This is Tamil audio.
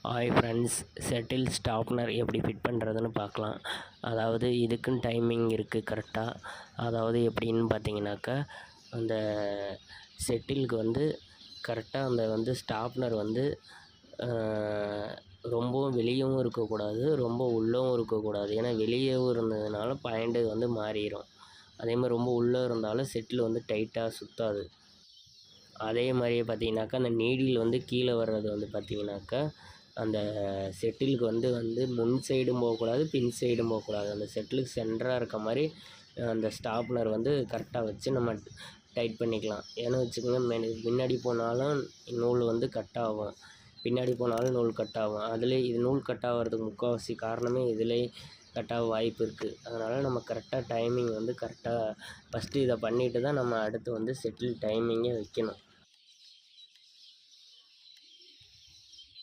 ஹாய் ஃப்ரெண்ட்ஸ், செட்டில் ஸ்டாப்னர் எப்படி ஃபிட் பண்ணுறதுன்னு பார்க்கலாம். அதாவது இதுக்குன்னு டைமிங் இருக்குது கரெக்டாக. அதாவது எப்படின்னு பார்த்தீங்கன்னாக்கா, அந்த செட்டிலுக்கு வந்து கரெக்டாக அந்த ஸ்டாப்னர் ரொம்பவும் வெளியவும் இருக்கக்கூடாது, ரொம்ப உள்ளவும் இருக்கக்கூடாது. ஏன்னா வெளியவும் இருந்ததுனால பாயிண்ட்டு மாறிடும். அதேமாதிரி ரொம்ப உள்ளே இருந்தாலும் செட்டில் டைட்டாக சுற்றாது. அதே மாதிரியே பார்த்தீங்கன்னாக்கா, அந்த நீடில் கீழே வர்றது பார்த்தீங்கன்னாக்கா, அந்த செட்டிலுக்கு முன் சைடும் போகக்கூடாது, பின் சைடும் போகக்கூடாது. அந்த செட்டிலுக்கு சென்டராக இருக்க மாதிரி அந்த ஸ்டாப்னர் கரெக்டாக வச்சு நம்ம டைட் பண்ணிக்கலாம். ஏன்னு வச்சுக்கோங்க, முன்னாடி போனாலும் நூல் கட் ஆகும், பின்னாடி போனாலும் நூல் கட் ஆகும். இது நூல் கட் ஆகிறதுக்கு முக்கால்வாசி காரணமே இதிலே கட் ஆக வாய்ப்பு இருக்குது. அதனால் நம்ம கரெக்டாக டைமிங் கரெக்டாக ஃபஸ்ட்டு இதை பண்ணிவிட்டு தான் நம்ம அடுத்து செட்டில் டைமிங்கே வைக்கணும்.